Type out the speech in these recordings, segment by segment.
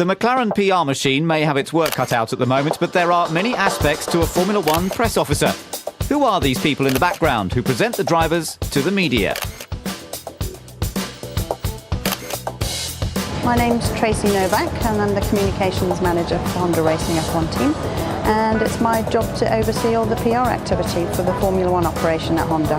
The McLaren PR machine may have its work cut out at the moment, but there are many aspects to a Formula One press officer. Who are these people in the background who present the drivers to the media? My name's Tracy Novak and I'm the Communications Manager for Honda Racing F1 team, and it's my job to oversee all the PR activity for the Formula One operation at Honda.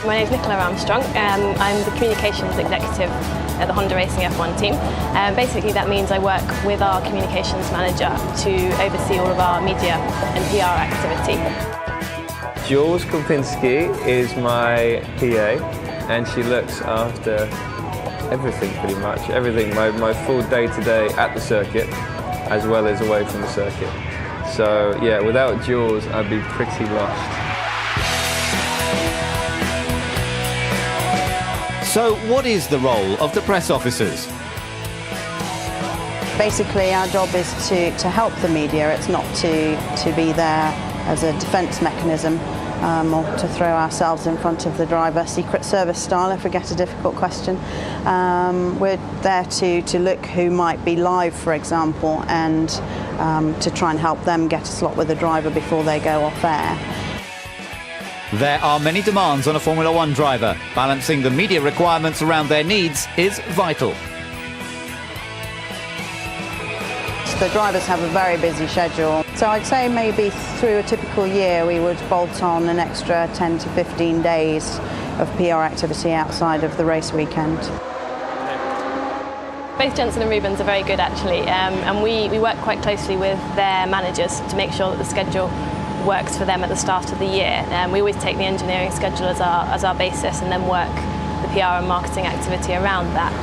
My name is Nicola Armstrong. I'm the Communications Executive at the Honda Racing F1 team. Basically that means I work with our Communications Manager to oversee all of our media and PR activity. Jules Kopinski is my PA and she looks after everything pretty much, everything, my full day-to-day at the circuit as well as away from the circuit. So yeah, without Jules I'd be pretty lost. So what is the role of the press officers? Basically our job is to help the media. It's not to be there as a defence mechanism or to throw ourselves in front of the driver, Secret Service style if we get a difficult question. We're there to look who might be live, for example, and to try and help them get a slot with the driver before they go off air. There are many demands on a Formula One driver. Balancing the media requirements around their needs is vital. The drivers have a very busy schedule, so I'd say maybe through a typical year we would bolt on an extra 10 to 15 days of PR activity outside of the race weekend. Both Jensen and Rubens are very good actually, and we work quite closely with their managers to make sure that the schedule works for them at the start of the year. We always take the engineering schedule as our basis and then work the PR and marketing activity around that.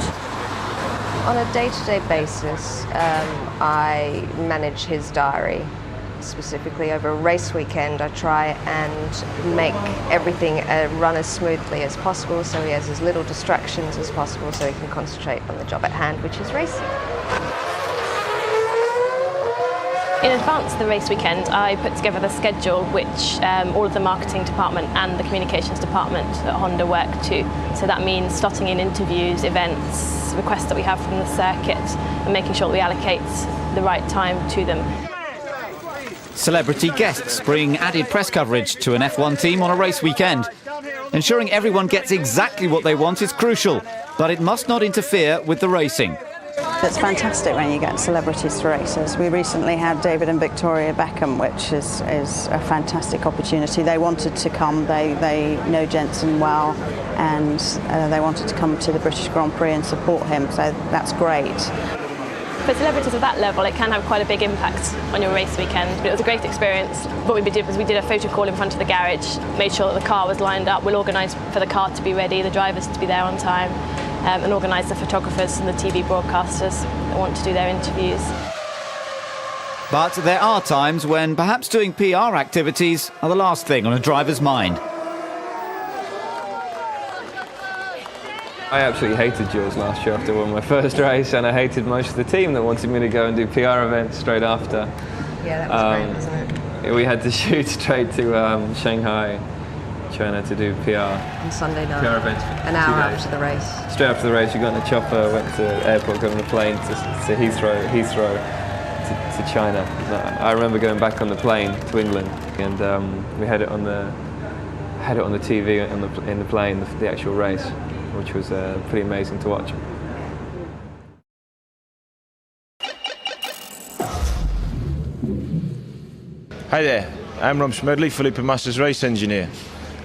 On a day-to-day basis, I manage his diary. Specifically over a race weekend, I try and make everything run as smoothly as possible so he has as little distractions as possible so he can concentrate on the job at hand, which is racing. In advance of the race weekend, I put together the schedule which all of the marketing department and the communications department at Honda work to. So that means slotting in interviews, events, requests that we have from the circuit and making sure that we allocate the right time to them. Celebrity guests bring added press coverage to an F1 team on a race weekend. Ensuring everyone gets exactly what they want is crucial, but it must not interfere with the racing. It's fantastic when you get celebrities to races. We recently had David and Victoria Beckham, which is a fantastic opportunity. They wanted to come, they know Jensen well, and they wanted to come to the British Grand Prix and support him, so that's great. For celebrities of that level, it can have quite a big impact on your race weekend, but it was a great experience. What we did was we did a photo call in front of the garage, made sure that the car was lined up. We'll organise for the car to be ready, the drivers to be there on time, and organise the photographers and the TV broadcasters that want to do their interviews. But there are times when perhaps doing PR activities are the last thing on a driver's mind. I absolutely hated Jules last year after I won my first race, and I hated most of the team that wanted me to go and do PR events straight after. Yeah, that was great, wasn't it? We had to shoot straight to Shanghai, China to do PR. On Sunday night, PR events for an hour after the race. Straight after the race, we got in a chopper, went to the airport, got on a plane to Heathrow to China. I remember going back on the plane to England, and we had it on the TV in the plane, the actual race, which was pretty amazing to watch. Hi there, I'm Rob Smedley, Felipe Massa's race engineer.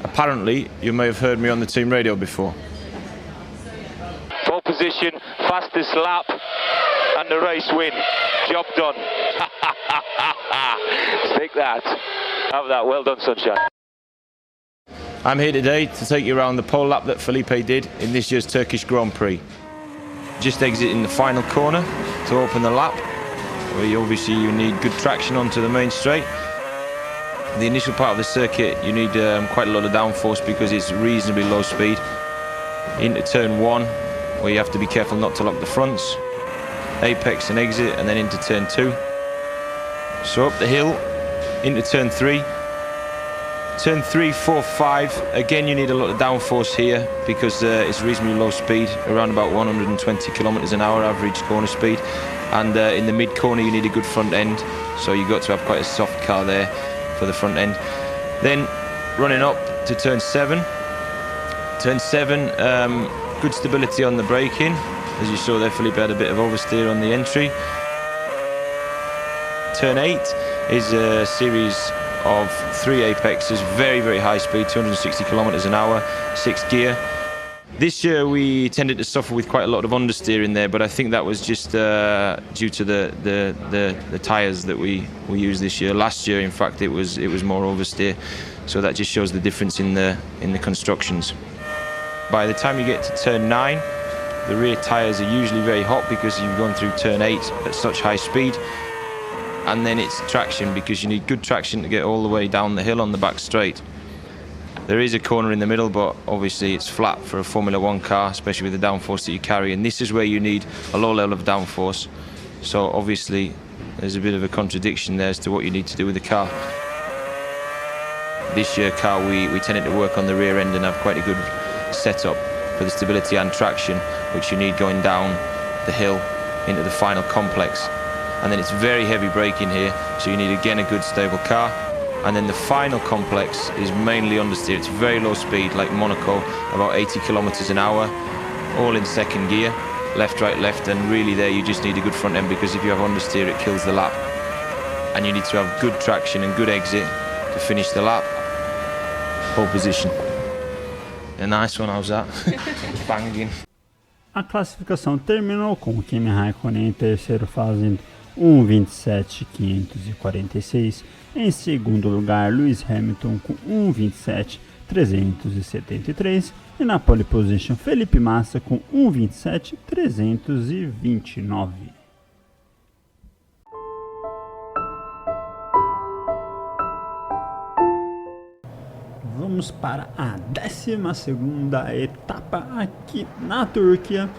Apparently, you may have heard me on the team radio before. Pole position, fastest lap, and the race win. Job done. Take that. Have that. Well done, Sunshine. I'm here today to take you around the pole lap that Felipe did in this year's Turkish Grand Prix. Just exiting the final corner to open the lap, where you need good traction onto the main straight. The initial part of the circuit, you need quite a lot of downforce because it's reasonably low speed. Into turn 1, where you have to be careful not to lock the fronts. Apex and exit, and then into turn 2. So up the hill, into turn 3. Turn 3, 4, 5. Again, you need a lot of downforce here because it's reasonably low speed, around about 120 kilometers an hour average corner speed. And in the mid corner, you need a good front end. So you've got to have quite a soft car there for the front end. Then running up to turn 7. Turn 7, good stability on the braking. As you saw there, Felipe had a bit of oversteer on the entry. Turn 8 is a series of 3 apexes, very, very high speed, 260 kilometers an hour, 6 gear. This year we tended to suffer with quite a lot of understeer in there, but I think that was just due to the tyres that we used this year. Last year, in fact, it was more oversteer, so that just shows the difference in the constructions. By the time you get to turn 9, the rear tyres are usually very hot because you've gone through turn 8 at such high speed. And then it's traction because you need good traction to get all the way down the hill on the back straight. There is a corner in the middle, but obviously it's flat for a Formula 1 car, especially with the downforce that you carry, and this is where you need a low level of downforce. So obviously there's a bit of a contradiction there as to what you need to do with the car. This year car we tended to work on the rear end and have quite a good setup for the stability and traction which you need going down the hill into the final complex. And then it's very heavy braking here, so you need again a good stable car. And then the final complex is mainly understeer. It's very low speed, like Monaco, about 80 kilometers an hour, all in second gear, left, right, left, and really there you just need a good front end because if you have understeer it kills the lap. And you need to have good traction and good exit to finish the lap. Pole position. A nice one, how's that? Banging. A classificação terminou com Kimi Raikkonen em terceiro fazendo 1:27.546. Em segundo lugar, Lewis Hamilton com 1:27.373. E na pole position, Felipe Massa com 1:27.329. Vamos para a 12ª etapa aqui na Turquia,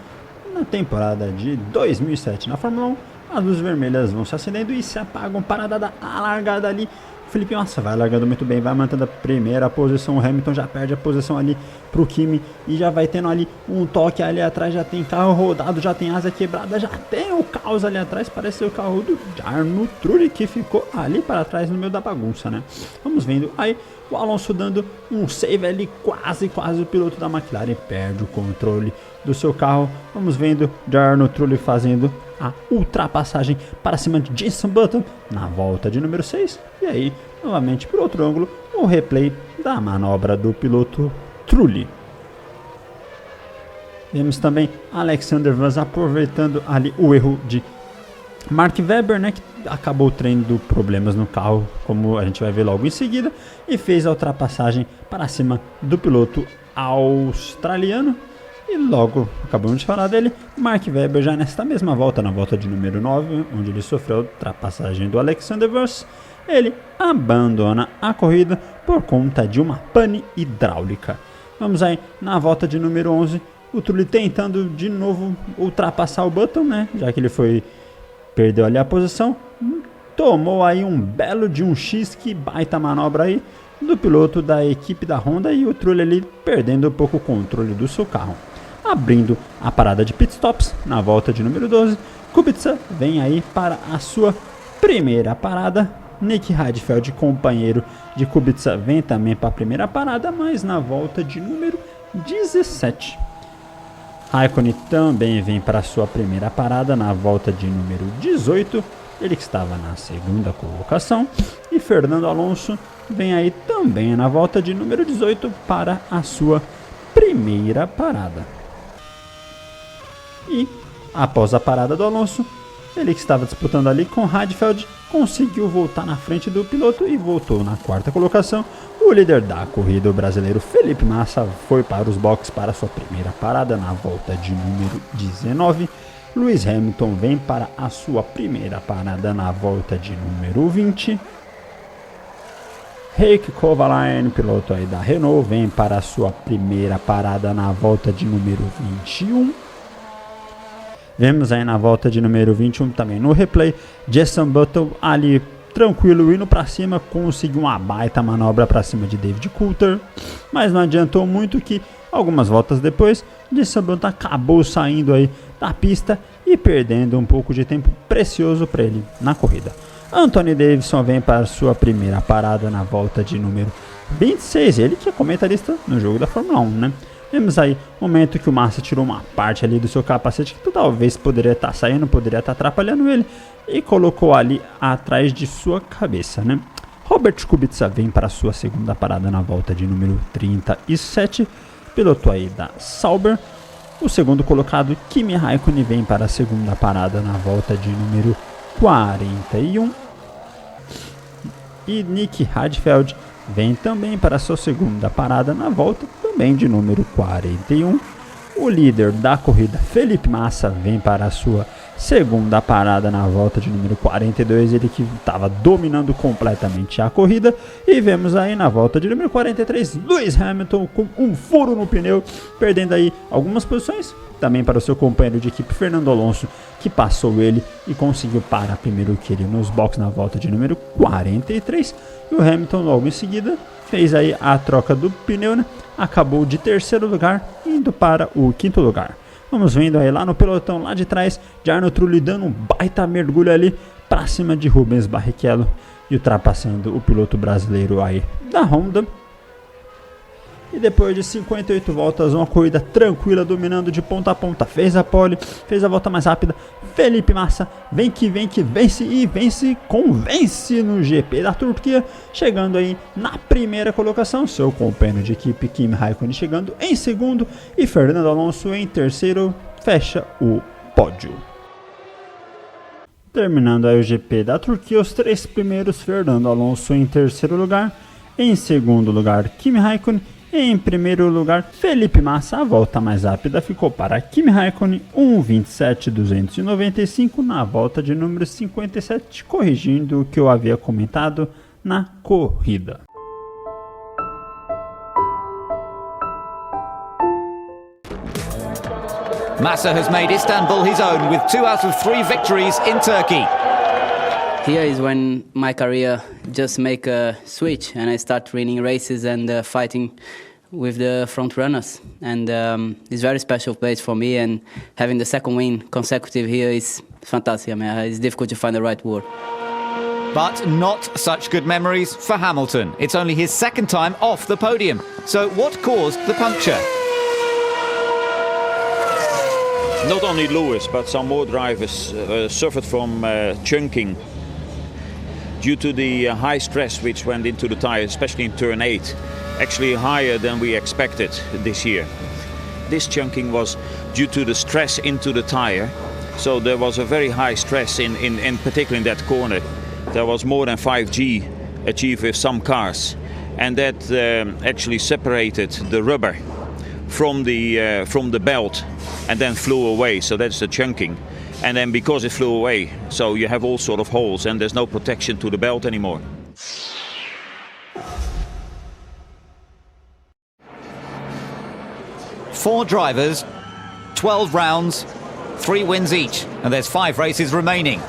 na temporada de 2007 na Fórmula 1. As luzes vermelhas vão se acendendo e se apagam para dar a largada ali. O Felipe Massa vai largando muito bem, vai mantendo a primeira posição. O Hamilton já perde a posição ali pro Kimi e já vai tendo ali um toque ali atrás. Já tem carro rodado, já tem asa quebrada, já tem o caos ali atrás. Parece ser o carro do Jarno Trulli que ficou ali para trás no meio da bagunça, né? Vamos vendo aí o Alonso dando um save ali, quase o piloto da McLaren perde o controle do seu carro. Vamos vendo Jarno Trulli fazendo a ultrapassagem para cima de Jenson Button na volta de número 6. E aí, novamente por outro ângulo, o replay da manobra do piloto Trulli. Vemos também Alexander Vaz aproveitando ali o erro de Mark Webber, né, que acabou tendo problemas no carro, como a gente vai ver logo em seguida, e fez a ultrapassagem para cima do piloto australiano. E logo, acabamos de falar dele, Mark Webber já nesta mesma volta, na volta de número 9, onde ele sofreu a ultrapassagem do Alexander Vaz, ele abandona a corrida por conta de uma pane hidráulica. Vamos aí na volta de número 11, o Trulli tentando de novo ultrapassar o Button, né, já que ele perdeu ali a posição, tomou aí um belo de um X, que baita manobra aí do piloto da equipe da Honda, e o Trulli ali perdendo um pouco o controle do seu carro. Abrindo a parada de pitstops na volta de número 12, Kubica vem aí para a sua primeira parada. Nick Heidfeld, companheiro de Kubica, vem também para a primeira parada, mas na volta de número 17. Raikkonen também vem para a sua primeira parada na volta de número 18, ele que estava na segunda colocação. E Fernando Alonso vem aí também na volta de número 18 para a sua primeira parada. E após a parada do Alonso, ele que estava disputando ali com Heidfeld, conseguiu voltar na frente do piloto e voltou na quarta colocação. O líder da corrida, o brasileiro Felipe Massa, foi para os boxes para sua primeira parada na volta de número 19. Lewis Hamilton vem para a sua primeira parada na volta de número 20. Heikki Kovalainen, piloto aí da Renault, vem para a sua primeira parada na volta de número 21. Vemos aí na volta de número 21 também no replay, Jenson Button ali tranquilo, indo para cima, conseguiu uma baita manobra para cima de David Coulter, mas não adiantou muito que algumas voltas depois, de Sabanto acabou saindo aí da pista e perdendo um pouco de tempo precioso para ele na corrida. Anthony Davidson vem para sua primeira parada na volta de número 26, ele que é comentarista no jogo da Fórmula 1, né? Vemos aí o momento que o Massa tirou uma parte ali do seu capacete que talvez poderia estar saindo, poderia estar atrapalhando ele, e colocou ali atrás de sua cabeça, né? Robert Kubica vem para sua segunda parada na volta de número 37, piloto aí da SOBRE. O segundo colocado, Kimi Raikkonen, vem para a segunda parada na volta de número 41. E Nick Hadfeld vem também para a sua segunda parada na volta também de número 41. O líder da corrida, Felipe Massa, vem para a sua segunda parada na volta de número 42, ele que estava dominando completamente a corrida. E vemos aí na volta de número 43, Lewis Hamilton com um furo no pneu, perdendo aí algumas posições, também para o seu companheiro de equipe, Fernando Alonso, que passou ele e conseguiu parar primeiro que ele nos boxes na volta de número 43. E o Hamilton logo em seguida fez aí a troca do pneu, né? Acabou de terceiro lugar, indo para o quinto lugar. Vamos vendo aí lá no pelotão, lá de trás, Jarno Trulli dando um baita mergulho ali para cima de Rubens Barrichello e ultrapassando o piloto brasileiro aí da Honda. E depois de 58 voltas, uma corrida tranquila, dominando de ponta a ponta, fez a pole, fez a volta mais rápida. Felipe Massa vem que vence e convence no GP da Turquia, chegando aí na primeira colocação. Seu companheiro de equipe, Kimi Raikkonen, chegando em segundo e Fernando Alonso em terceiro, fecha o pódio. Terminando aí o GP da Turquia, os três primeiros, Fernando Alonso em terceiro lugar, em segundo lugar Kimi Raikkonen, em primeiro lugar, Felipe Massa. A volta mais rápida ficou para Kimi Raikkonen, 1:27.295 na volta de número 57, corrigindo o que eu havia comentado na corrida. Massa has made Istanbul his own with 2 out of 3 victories in Turkey. Here is when my career just make a switch and I start winning races and fighting with the front runners. And it's a very special place for me, and having the second win consecutive here is fantastic. I mean, it's difficult to find the right word. But not such good memories for Hamilton. It's only his second time off the podium. So what caused the puncture? Not only Lewis, but some more drivers suffered from chunking due to the high stress which went into the tire, especially in turn 8, actually higher than we expected this year. This chunking was due to the stress into the tire, so there was a very high stress in particular in that corner. There was more than 5G achieved with some cars, and that actually separated the rubber from the belt and then flew away, so that's the chunking. And then because it flew away, so you have all sort of holes and there's no protection to the belt anymore. Four drivers, 12 rounds, 3 wins each, and there's 5 races remaining.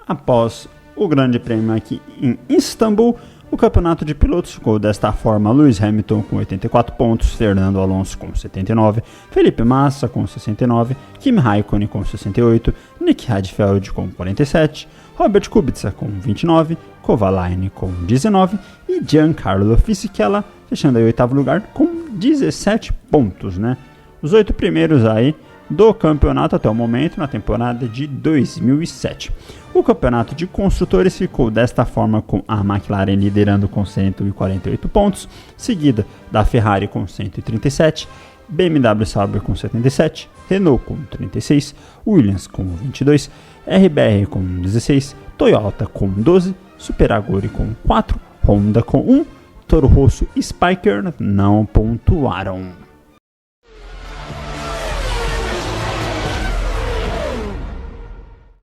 Após o Grande Prêmio aqui em Istambul, o campeonato de pilotos ficou desta forma: Lewis Hamilton com 84 pontos, Fernando Alonso com 79, Felipe Massa com 69, Kimi Raikkonen com 68, Nick Hadfeld com 47, Robert Kubica com 29, Kovalainen com 19 e Giancarlo Fisichella fechando aí o 8º lugar com 17 pontos, né? Os 8 primeiros aí do campeonato até o momento na temporada de 2007. O campeonato de construtores ficou desta forma, com a McLaren liderando com 148 pontos, seguida da Ferrari com 137, BMW Sauber com 77, Renault com 36, Williams com 22, RBR com 16, Toyota com 12, Super Aguri com 4, Honda com 1, Toro Rosso e Spiker não pontuaram.